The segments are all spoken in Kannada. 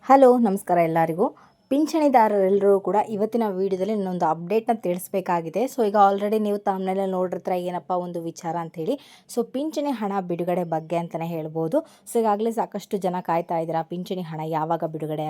ಹಲೋ ನಮಸ್ಕಾರ ಎಲ್ಲರಿಗೂ. ಪಿಂಚಣಿದಾರರೆಲ್ಲರೂ ಕೂಡ ಇವತ್ತಿನ ವಿಡಿಯೋದಲ್ಲಿ ಇನ್ನೊಂದು ಅಪ್ಡೇಟ್ನ ತಿಳಿಸ್ಬೇಕಾಗಿದೆ. ಸೊ ಈಗ ಆಲ್ರೆಡಿ ನೀವು ತಮ್ಮನೆಲ್ಲ ನೋಡಿರ್ತಾರೆ ಏನಪ್ಪ ಒಂದು ವಿಚಾರ ಅಂಥೇಳಿ. ಸೊ ಪಿಂಚಣಿ ಹಣ ಬಿಡುಗಡೆ ಬಗ್ಗೆ ಅಂತಲೇ ಹೇಳ್ಬೋದು. ಸೊ ಈಗಾಗಲೇ ಸಾಕಷ್ಟು ಜನ ಕಾಯ್ತಾ ಇದ್ದೀರಾ, ಪಿಂಚಣಿ ಹಣ ಯಾವಾಗ ಬಿಡುಗಡೆ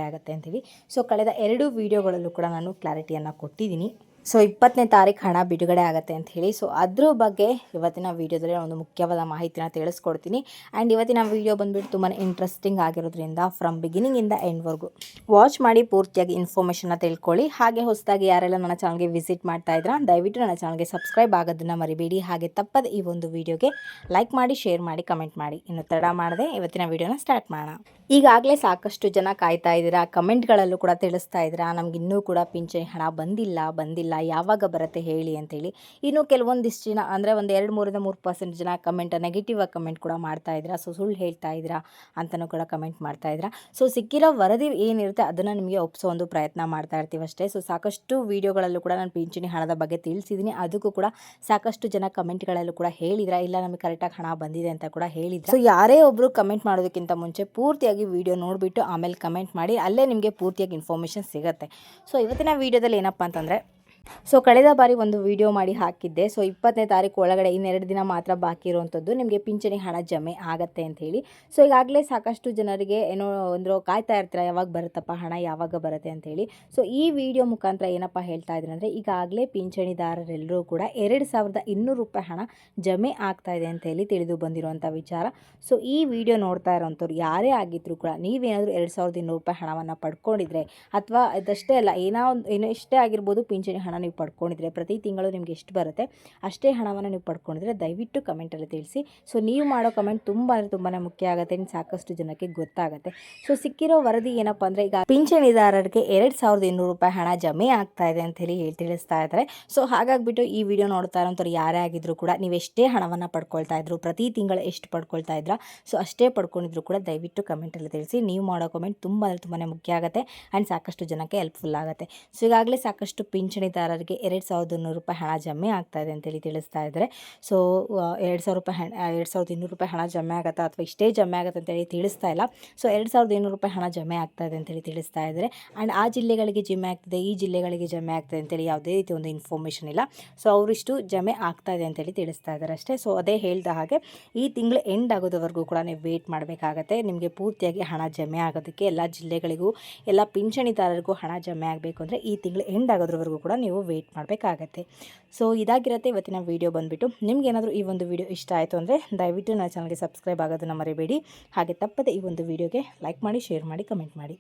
ಆಗುತ್ತೆ ಅಂಥೇಳಿ. ಸೊ ಕಳೆದ 2 ವಿಡಿಯೋಗಳಲ್ಲೂ ಕೂಡ ನಾನು ಕ್ಲಾರಿಟಿಯನ್ನು ಕೊಟ್ಟಿದ್ದೀನಿ. ಸೊ 20ನೇ ತಾರೀಕು ಹಣ ಬಿಡುಗಡೆ ಆಗುತ್ತೆ ಅಂತ ಹೇಳಿ. ಸೊ ಅದ್ರ ಬಗ್ಗೆ ಇವತ್ತಿನ ವೀಡಿಯೋದಲ್ಲಿ ಒಂದು ಮುಖ್ಯವಾದ ಮಾಹಿತಿನ ತಿಳಿಸ್ಕೊಡ್ತೀನಿ. ಆ್ಯಂಡ್ ಇವತ್ತಿನ ವೀಡಿಯೋ ಬಂದುಬಿಟ್ಟು ತುಂಬಾ ಇಂಟ್ರೆಸ್ಟಿಂಗ್ ಆಗಿರೋದ್ರಿಂದ ಫ್ರಮ್ ಬಿಗಿನಿಂಗಿಂದ ಎಂಡ್ವರೆಗೂ ವಾಚ್ ಮಾಡಿ ಪೂರ್ತಿಯಾಗಿ ಇನ್ಫಾರ್ಮೇಷನ್ನ ತಿಳ್ಕೊಳ್ಳಿ. ಹಾಗೆ ಹೊಸದಾಗಿ ಯಾರೆಲ್ಲ ನನ್ನ ಚಾನಲ್ಗೆ ವಿಸಿಟ್ ಮಾಡ್ತಾ ಇದ್ದೀರಾ ದಯವಿಟ್ಟು ನನ್ನ ಚಾನಲ್ಗೆ ಸಬ್ಸ್ಕ್ರೈಬ್ ಆಗೋದನ್ನು ಮರಿಬೇಡಿ. ಹಾಗೆ ತಪ್ಪದೆ ಈ ಒಂದು ವೀಡಿಯೋಗೆ ಲೈಕ್ ಮಾಡಿ, ಶೇರ್ ಮಾಡಿ, ಕಮೆಂಟ್ ಮಾಡಿ. ಇನ್ನು ತಡ ಮಾಡದೆ ಇವತ್ತಿನ ವೀಡಿಯೋನ ಸ್ಟಾರ್ಟ್ ಮಾಡೋಣ. ಈಗಾಗಲೇ ಸಾಕಷ್ಟು ಜನ ಕಾಯ್ತಾ ಇದ್ದೀರಾ, ಕಮೆಂಟ್ಗಳಲ್ಲೂ ಕೂಡ ತಿಳಿಸ್ತಾ ಇದ್ದೀರಾ ನಮ್ಗೆ ಇನ್ನೂ ಕೂಡ ಪಿಂಚಣಿ ಹಣ ಬಂದಿಲ್ಲ, ಯಾವಾಗ ಬರುತ್ತೆ ಹೇಳಿ ಅಂತೇಳಿ. ಇನ್ನು ಕೆಲವೊಂದಿಷ್ಟು ಜನ ಅಂದರೆ ಒಂದು 2-3% ಜನ ನೆಗೆಟಿವ್ ಆಗಿ ಕಮೆಂಟ್ ಕೂಡ ಮಾಡ್ತಾ ಇದ್ದೀರಾ. ಸೊ ಸುಳ್ಳು ಹೇಳ್ತಾ ಇದ್ದೀರಾ ಅಂತಲೂ ಕೂಡ ಕಮೆಂಟ್ ಮಾಡ್ತಾ ಇದ್ದೀರಾ. ಸೊ ಸಿಕ್ಕಿರೋ ವರದಿ ಏನಿರುತ್ತೆ ಅದನ್ನು ನಿಮಗೆ ಒಪ್ಪಿಸೋ ಒಂದು ಪ್ರಯತ್ನ ಮಾಡ್ತಾ ಇರ್ತೀವಿ ಅಷ್ಟೇ. ಸೊ ಸಾಕಷ್ಟು ವೀಡಿಯೋಗಳಲ್ಲೂ ಕೂಡ ನಾನು ಪಿಂಚಣಿ ಹಣದ ಬಗ್ಗೆ ತಿಳಿಸಿದ್ದೀನಿ. ಅದಕ್ಕೂ ಕೂಡ ಸಾಕಷ್ಟು ಜನ ಕಮೆಂಟ್ಗಳಲ್ಲೂ ಕೂಡ ಹೇಳಿದ್ರ, ಇಲ್ಲ ನಮಗೆ ಕರೆಕ್ಟಾಗಿ ಹಣ ಬಂದಿದೆ ಅಂತ ಕೂಡ ಹೇಳಿದ್ರು. ಸೊ ಯಾರೇ ಒಬ್ಬರು ಕಮೆಂಟ್ ಮಾಡೋದಕ್ಕಿಂತ ಮುಂಚೆ ಪೂರ್ತಿಯಾಗಿ ವಿಡಿಯೋ ನೋಡಿಬಿಟ್ಟು ಆಮೇಲೆ ಕಮೆಂಟ್ ಮಾಡಿ, ಅಲ್ಲೇ ನಿಮಗೆ ಪೂರ್ತಿಯಾಗಿ ಇನ್ಫಾರ್ಮೇಷನ್ ಸಿಗುತ್ತೆ. ಸೊ ಇವತ್ತಿನ ವೀಡಿಯೋದಲ್ಲಿ ಏನಪ್ಪ ಅಂತಂದರೆ, ಸೊ ಕಳೆದ ಬಾರಿ ಒಂದು ವಿಡಿಯೋ ಮಾಡಿ ಹಾಕಿದ್ದೆ. ಸೊ 20ನೇ ತಾರೀಕು ಒಳಗಡೆ ಇನ್ನೆರಡು ದಿನ ಮಾತ್ರ ಬಾಕಿ ಇರುವಂಥದ್ದು ನಿಮಗೆ ಪಿಂಚಣಿ ಹಣ ಜಮೆ ಆಗುತ್ತೆ ಅಂತ ಹೇಳಿ. ಸೊ ಈಗಾಗಲೇ ಸಾಕಷ್ಟು ಜನರಿಗೆ ಏನೋ ಒಂದು ಕಾಯ್ತಾ ಇರ್ತೀರ, ಯಾವಾಗ ಬರುತ್ತಪ್ಪ ಹಣ, ಯಾವಾಗ ಬರುತ್ತೆ ಅಂಥೇಳಿ. ಸೊ ಈ ವಿಡಿಯೋ ಮುಖಾಂತರ ಏನಪ್ಪ ಹೇಳ್ತಾ ಇದ್ದೀನಿ ಅಂದರೆ, ಈಗಾಗಲೇ ಪಿಂಚಣಿದಾರರೆಲ್ಲರೂ ಕೂಡ 22,200 ರೂಪಾಯಿ ಹಣ ಜಮೆ ಆಗ್ತಾ ಇದೆ ಅಂತ ಹೇಳಿ ತಿಳಿದು ಬಂದಿರುವಂಥ ವಿಚಾರ. ಸೊ ಈ ವಿಡಿಯೋ ನೋಡ್ತಾ ಇರೋವಂಥವ್ರು ಯಾರೇ ಆಗಿದ್ದರೂ ಕೂಡ ನೀವೇನಾದರೂ 2,200 ರೂಪಾಯಿ ಹಣವನ್ನು ಪಡ್ಕೊಂಡಿದ್ರೆ, ಅಥವಾ ಇದಷ್ಟೇ ಅಲ್ಲ ಏನೋ ಎಷ್ಟೇ ಆಗಿರ್ಬೋದು ಪಿಂಚಣಿ ಹಣ ನೀವು ಪಡ್ಕೊಂಡಿದ್ರೆ, ಪ್ರತಿ ತಿಂಗಳು ನಿಮಗೆ ಎಷ್ಟು ಬರುತ್ತೆ ಅಷ್ಟೇ ಹಣವನ್ನು ನೀವು ಪಡ್ಕೊಂಡಿದ್ರೆ ದಯವಿಟ್ಟು ಕಮೆಂಟಲ್ಲಿ ತಿಳಿಸಿ. ಸೊ ನೀವು ಮಾಡೋ ಕಮೆಂಟ್ ತುಂಬಾ ಮುಖ್ಯ ಆಗುತ್ತೆ, ಸಾಕಷ್ಟು ಜನಕ್ಕೆ ಗೊತ್ತಾಗುತ್ತೆ. ಸೊ ಸಿಕ್ಕಿರೋ ವರದಿ ಏನಪ್ಪ ಅಂದರೆ, ಈಗ ಪಿಂಚಣಿದಾರರಿಗೆ 2,200 ರೂಪಾಯಿ ಹಣ ಜಮೆ ಆಗ್ತಾ ಇದೆ ಅಂತ ಹೇಳಿ ತಿಳಿಸ್ತಾ ಇದ್ದಾರೆ. ಸೊ ಹಾಗಾಗಿಬಿಟ್ಟು ಈ ವಿಡಿಯೋ ನೋಡ್ತಾ ಇರೋಂಥವ್ರು ಯಾರೇ ಆಗಿದ್ರು ಕೂಡ ನೀವೆಷ್ಟೇ ಹಣವನ್ನು ಪಡ್ಕೊಳ್ತಾ ಇದ್ರು, ಪ್ರತಿ ತಿಂಗಳು ಎಷ್ಟು ಪಡ್ಕೊಳ್ತಾ ಇದ್ರ, ಸೊ ಅಷ್ಟೇ ಪಡ್ಕೊಂಡಿದ್ರು ಕೂಡ ದಯವಿಟ್ಟು ಕಮೆಂಟಲ್ಲಿ ತಿಳಿಸಿ. ನೀವು ಮಾಡೋ ಕಮೆಂಟ್ ತುಂಬಾ ಮುಖ್ಯ ಆಗುತ್ತೆ ಆ್ಯಂಡ್ ಸಾಕಷ್ಟು ಜನಕ್ಕೆ ಹೆಲ್ಪ್ಫುಲ್ ಆಗುತ್ತೆ. ಸೊ ಈಗಾಗಲೇ ಸಾಕಷ್ಟು ಪಿಂಚಣಿದಾರರಿಗೆ 2,200 ರೂಪಾಯಿ ಹಣ ಜಮೆ ಆಗ್ತಾ ಇದೆ ಅಂತೇಳಿ ತಿಳಿಸ್ತಾ ಇದ್ದಾರೆ. ಸೊ 2,200 ರೂಪಾಯಿ ಹಣ ಜಮೆ ಆಗುತ್ತಾ ಅಥವಾ ಇಷ್ಟೇ ಜಮೆ ಆಗುತ್ತೆ ಅಂತೇಳಿ ತಿಳಿಸ್ತಾ ಇಲ್ಲ. ಸೊ 2,200 ರೂಪಾಯಿ ಹಣ ಜಮೆ ಆಗ್ತಾ ಇದೆ ಅಂತೇಳಿ ತಿಳಿಸ್ತಾ ಇದ್ದಾರೆ. ಆ್ಯಂಡ್ ಆ ಜಿಲ್ಲೆಗಳಿಗೆ ಜಮೆ ಆಗ್ತದೆ, ಈ ಜಿಲ್ಲೆಗಳಿಗೆ ಜಮೆ ಆಗ್ತದೆ ಅಂತೇಳಿ ಯಾವುದೇ ರೀತಿ ಒಂದು ಇನ್ಫಾರ್ಮೇಷನ್ ಇಲ್ಲ. ಸೊ ಅವರಿಷ್ಟು ಜಮೆ ಆಗ್ತಾ ಇದೆ ಅಂತೇಳಿ ತಿಳಿಸ್ತಾ ಇದ್ದಾರೆ ಅಷ್ಟೇ. ಸೊ ಅದೇ ಹೇಳ್ದ ಹಾಗೆ ಈ ತಿಂಗಳು ಎಂಡ್ ಆಗೋದವರೆಗೂ ಕೂಡ ನೀವು ವೇಟ್ ಮಾಡಬೇಕಾಗತ್ತೆ. ನಿಮಗೆ ಪೂರ್ತಿಯಾಗಿ ಹಣ ಜಮೆ ಆಗೋದಕ್ಕೆ ಎಲ್ಲ ಜಿಲ್ಲೆಗಳಿಗೂ, ಎಲ್ಲ ಪಿಂಚಣಿದಾರರಿಗೂ ಹಣ ಜಮೆ ಆಗಬೇಕು ಅಂದರೆ ಈ ತಿಂಗಳು ಎಂಡ್ ಆಗೋದ್ರವರೆಗೂ ಕೂಡ ನೀವು ವೇಟ್ ಮಾಡಬೇಕಾಗತ್ತೆ. ಸೊ ಇದಾಗಿರುತ್ತೆ ಇವತ್ತಿನ ವೀಡಿಯೋ ಬಂದುಬಿಟ್ಟು. ನಿಮ್ಗೇನಾದರೂ ಈ ಒಂದು ವಿಡಿಯೋ ಇಷ್ಟ ಆಯಿತು ಅಂದರೆ ದಯವಿಟ್ಟು ನನ್ನ ಚಾನಲ್ಗೆ ಸಬ್ಸ್ಕ್ರೈಬ್ ಆಗೋದನ್ನು ಮರಿಬೇಡಿ. ಹಾಗೆ ತಪ್ಪದೆ ಈ ಒಂದು ವಿಡಿಯೋಗೆ ಲೈಕ್ ಮಾಡಿ, ಶೇರ್ ಮಾಡಿ, ಕಮೆಂಟ್ ಮಾಡಿ.